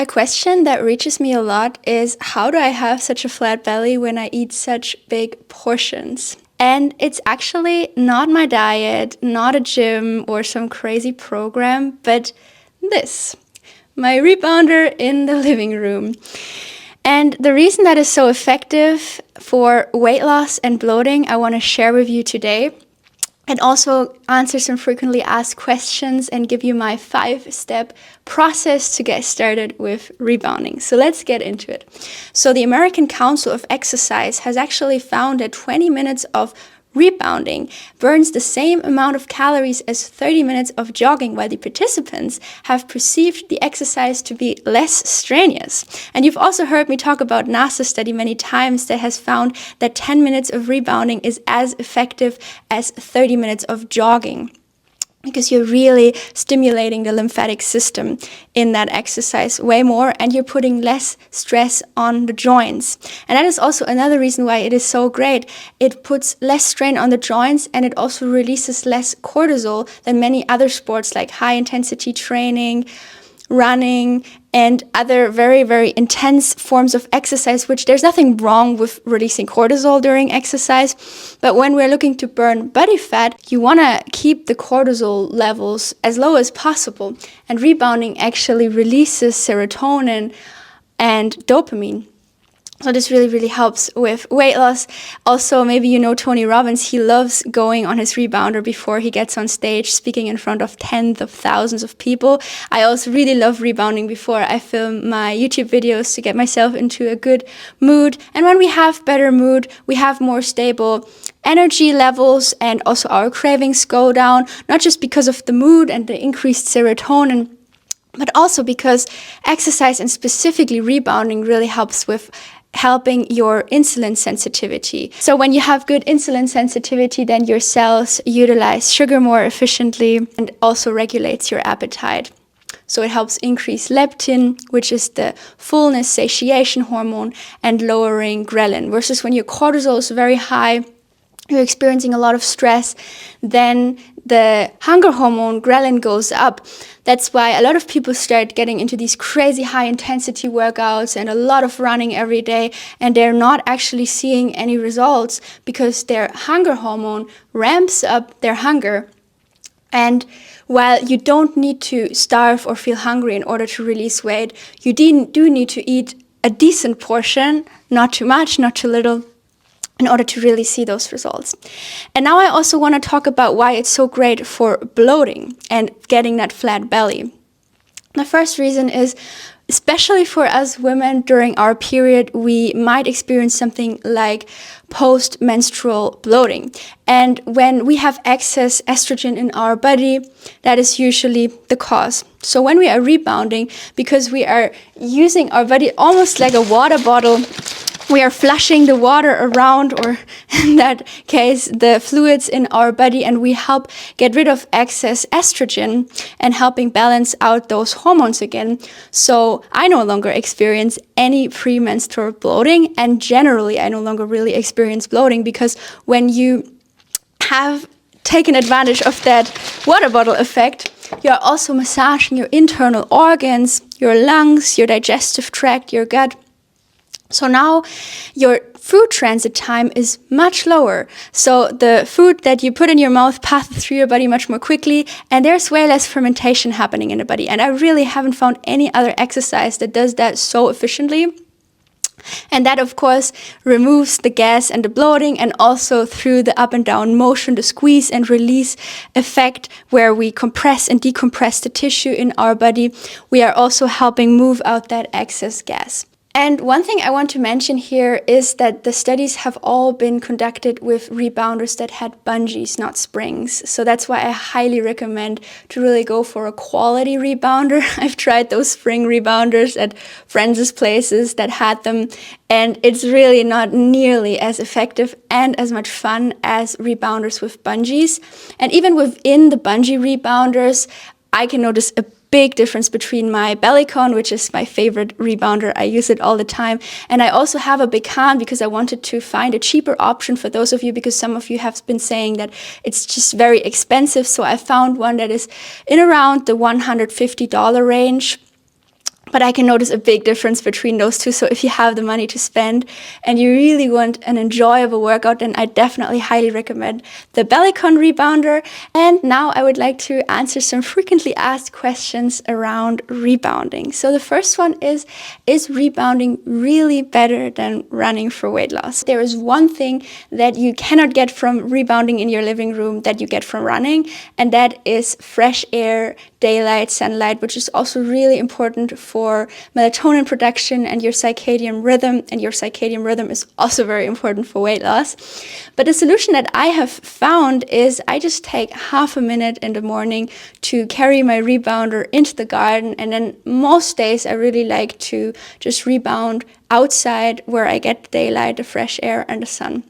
A question that reaches me a lot is, how do I have such a flat belly when I eat such big portions? And it's actually not my diet, not a gym or some crazy program, but this, my rebounder in the living room. And the reason that is so effective for weight loss and bloating, I want to share with you today. And also answer some frequently asked questions and give you my 5-step process to get started with rebounding. So let's get into it. So the American Council of Exercise has actually found that 20 minutes of rebounding burns the same amount of calories as 30 minutes of jogging, while the participants have perceived the exercise to be less strenuous. And you've also heard me talk about NASA study many times that has found that 10 minutes of rebounding is as effective as 30 minutes of jogging, because you're really stimulating the lymphatic system in that exercise way more, and you're putting less stress on the joints. And that is also another reason why it is so great. It puts less strain on the joints, and it also releases less cortisol than many other sports like high intensity training, running, and other very, very intense forms of exercise, which there's nothing wrong with releasing cortisol during exercise. But when we're looking to burn body fat, you want to keep the cortisol levels as low as possible. And rebounding actually releases serotonin and dopamine. So this really, really helps with weight loss. Also, maybe you know Tony Robbins. He loves going on his rebounder before he gets on stage, speaking in front of tens of thousands of people. I also really love rebounding before I film my YouTube videos to get myself into a good mood. And when we have better mood, we have more stable energy levels, and also our cravings go down, not just because of the mood and the increased serotonin, but also because exercise and specifically rebounding really helps with helping your insulin sensitivity. So when you have good insulin sensitivity, then your cells utilize sugar more efficiently and also regulates your appetite. So it helps increase leptin, which is the fullness satiation hormone, and lowering ghrelin. Versus when your cortisol is very high, you're experiencing a lot of stress, then the hunger hormone ghrelin goes up. That's why a lot of people start getting into these crazy high intensity workouts and a lot of running every day, and they're not actually seeing any results because their hunger hormone ramps up their hunger. And while you don't need to starve or feel hungry in order to release weight, you do need to eat a decent portion, not too much, not too little, in order to really see those results. And now I also want to talk about why it's so great for bloating and getting that flat belly. The first reason is, especially for us women during our period, we might experience something like post-menstrual bloating. And when we have excess estrogen in our body, that is usually the cause. So when we are rebounding, because we are using our body almost like a water bottle, we are flushing the water around, or in that case, the fluids in our body, and we help get rid of excess estrogen and helping balance out those hormones again. So I no longer experience any premenstrual bloating, and generally I no longer really experience bloating, because when you have taken advantage of that water bottle effect, you're also massaging your internal organs, your lungs, your digestive tract, your gut. So now your food transit time is much lower. So the food that you put in your mouth passes through your body much more quickly, and there's way less fermentation happening in the body. And I really haven't found any other exercise that does that so efficiently. And that, of course, removes the gas and the bloating, and also through the up and down motion, the squeeze and release effect, where we compress and decompress the tissue in our body, we are also helping move out that excess gas. And one thing I want to mention here is that the studies have all been conducted with rebounders that had bungees, not springs. So that's why I highly recommend to really go for a quality rebounder. I've tried those spring rebounders at friends' places that had them, and it's really not nearly as effective and as much fun as rebounders with bungees. And even within the bungee rebounders, I can notice a big difference between my Bellicone, which is my favorite rebounder. I use it all the time. And I also have a Becan because I wanted to find a cheaper option for those of you, because some of you have been saying that it's just very expensive. So I found one that is in around the $150 range, But I can notice a big difference between those two. So if you have the money to spend and you really want an enjoyable workout, then I definitely highly recommend the Bellicon Rebounder. And now I would like to answer some frequently asked questions around rebounding. So the first one is rebounding really better than running for weight loss? There is one thing that you cannot get from rebounding in your living room that you get from running, and that is fresh air, daylight, sunlight, which is also really important for melatonin production and your circadian rhythm. And your circadian rhythm is also very important for weight loss. But the solution that I have found is I just take half a minute in the morning to carry my rebounder into the garden. And then most days I really like to just rebound outside where I get the daylight, the fresh air, and the sun.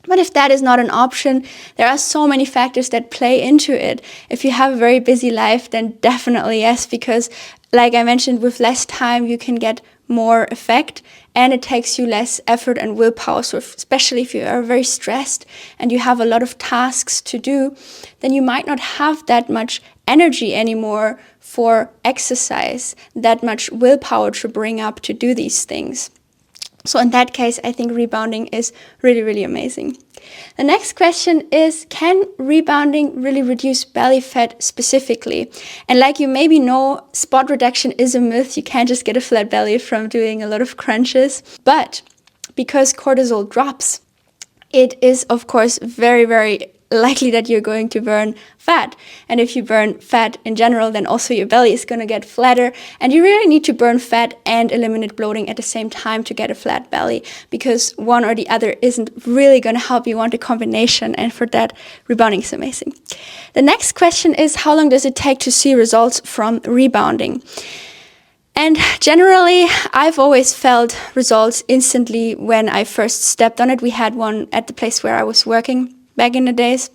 But if that is not an option, there are so many factors that play into it. If you have a very busy life, then definitely yes, because like I mentioned, with less time, you can get more effect and it takes you less effort and willpower. So especially if you are very stressed and you have a lot of tasks to do, then you might not have that much energy anymore for exercise, that much willpower to bring up to do these things. So in that case, I think rebounding is really, really amazing. The next question is, can rebounding really reduce belly fat specifically? And like you maybe know, spot reduction is a myth. You can't just get a flat belly from doing a lot of crunches. But because cortisol drops, it is, of course, very, very likely that you're going to burn fat. And if you burn fat in general, then also your belly is going to get flatter. And you really need to burn fat and eliminate bloating at the same time to get a flat belly, because one or the other isn't really going to help. You want a combination, and for that, rebounding is amazing. The next question is, how long does it take to see results from rebounding? And generally, I've always felt results instantly when I first stepped on it. We had one at the place where I was working back in the days.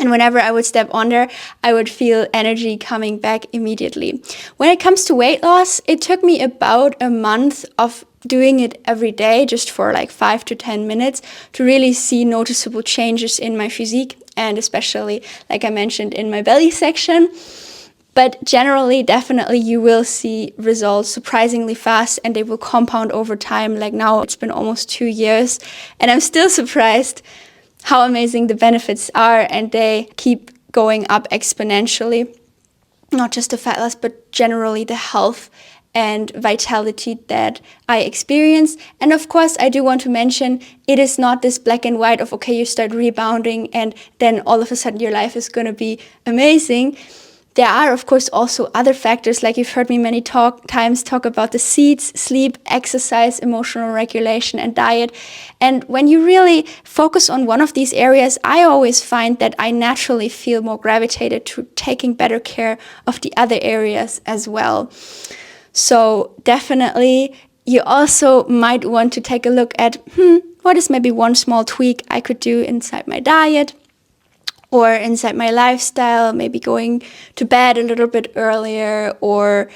And whenever I would step on there, I would feel energy coming back immediately. When it comes to weight loss, it took me about a month of doing it every day, just for like 5 to 10 minutes, to really see noticeable changes in my physique, and especially, like I mentioned, in my belly section. But generally, definitely, you will see results surprisingly fast, and they will compound over time. Like now, it's been almost 2 years, and I'm still surprised how amazing the benefits are, and they keep going up exponentially. Not just the fat loss, but generally the health and vitality that I experience. And of course, I do want to mention, it is not this black and white of, okay, you start rebounding and then all of a sudden your life is going to be amazing. There are, of course, also other factors, like you've heard me many times talk about the seeds, sleep, exercise, emotional regulation, and diet. And when you really focus on one of these areas, I always find that I naturally feel more gravitated to taking better care of the other areas as well. So definitely, you also might want to take a look at, what is maybe one small tweak I could do inside my diet or inside my lifestyle, maybe going to bed a little bit earlier or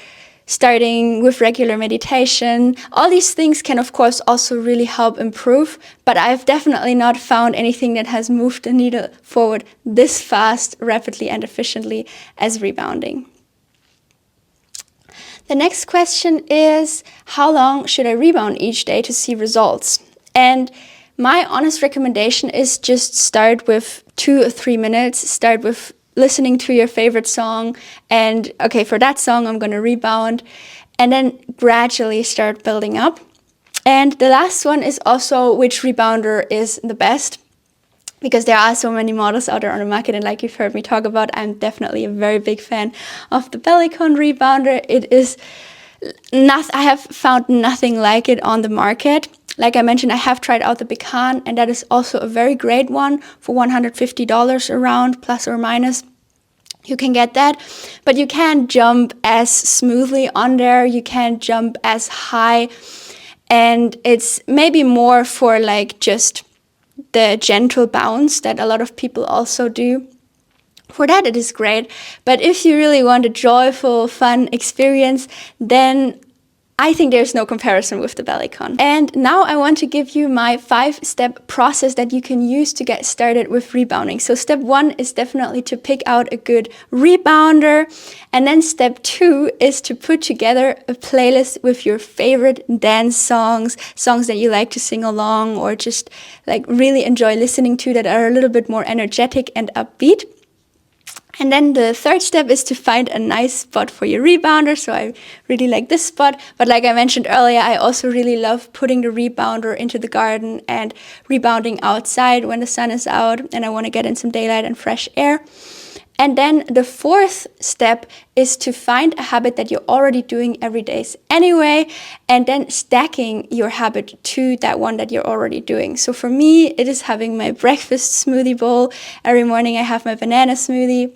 starting with regular meditation. All these things can, of course, also really help improve, but I've definitely not found anything that has moved the needle forward this fast, rapidly, and efficiently as rebounding. The next question is, how long should I rebound each day to see results? And my honest recommendation is just start with 2 or 3 minutes. Start with listening to your favorite song and, okay, for that song, I'm going to rebound, and then gradually start building up. And the last one is also which rebounder is the best, because there are so many models out there on the market, and like you've heard me talk about, I'm definitely a very big fan of the Bellicon Rebounder. It is I have found nothing like it on the market. Like I mentioned, I have tried out the Pecan, and that is also a very great one for $150 around, plus or minus. You can get that, but you can't jump as smoothly on there. You can't jump as high, and it's maybe more for like just the gentle bounce that a lot of people also do. For that, it is great. But if you really want a joyful, fun experience, then I think there's no comparison with the Bellycon. And now I want to give you my 5-step process that you can use to get started with rebounding. So step 1 is definitely to pick out a good rebounder. And then step 2 is to put together a playlist with your favorite dance songs that you like to sing along or just like really enjoy listening to, that are a little bit more energetic and upbeat. And then the 3rd step is to find a nice spot for your rebounder. So I really like this spot. But like I mentioned earlier, I also really love putting the rebounder into the garden and rebounding outside when the sun is out and I want to get in some daylight and fresh air. And then the 4th step is to find a habit that you're already doing every day anyway, and then stacking your habit to that one that you're already doing. So for me, it is having my breakfast smoothie bowl. Every morning I have my banana smoothie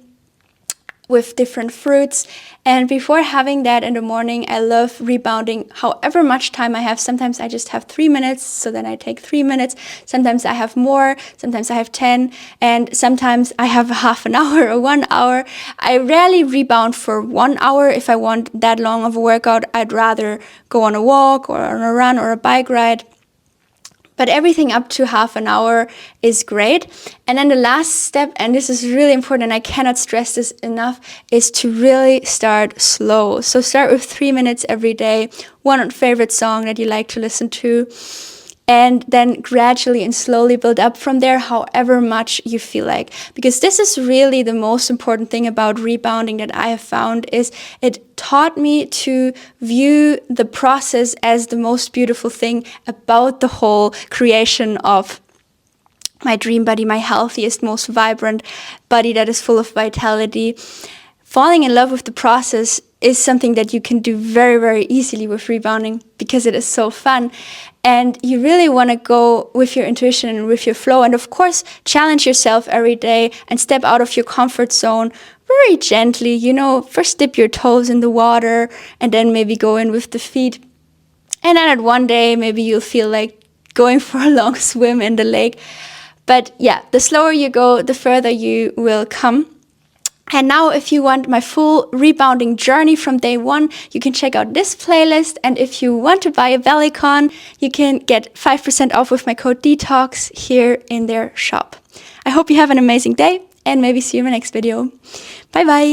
with different fruits. And before having that in the morning, I love rebounding however much time I have. Sometimes I just have 3 minutes, so then I take 3 minutes. Sometimes I have more, sometimes I have 10, and sometimes I have half an hour or 1 hour. I rarely rebound for 1 hour. If I want that long of a workout, I'd rather go on a walk or on a run or a bike ride. But everything up to half an hour is great. And then the last step, and this is really important, I cannot stress this enough, is to really start slow. So start with 3 minutes every day, one favorite song that you like to listen to, and then gradually and slowly build up from there, however much you feel like. Because this is really the most important thing about rebounding that I have found, is it taught me to view the process as the most beautiful thing about the whole creation of my dream body, my healthiest, most vibrant body that is full of vitality. Falling in love with the process is something that you can do very, very easily with rebounding because it is so fun. And you really want to go with your intuition and with your flow. And of course, challenge yourself every day and step out of your comfort zone very gently. You know, first dip your toes in the water and then maybe go in with the feet. And then at one day, maybe you'll feel like going for a long swim in the lake. But yeah, the slower you go, the further you will come. And now if you want my full rebounding journey from day 1, you can check out this playlist. And if you want to buy a Bellycon, you can get 5% off with my code DETOX here in their shop. I hope you have an amazing day and maybe see you in my next video. Bye bye.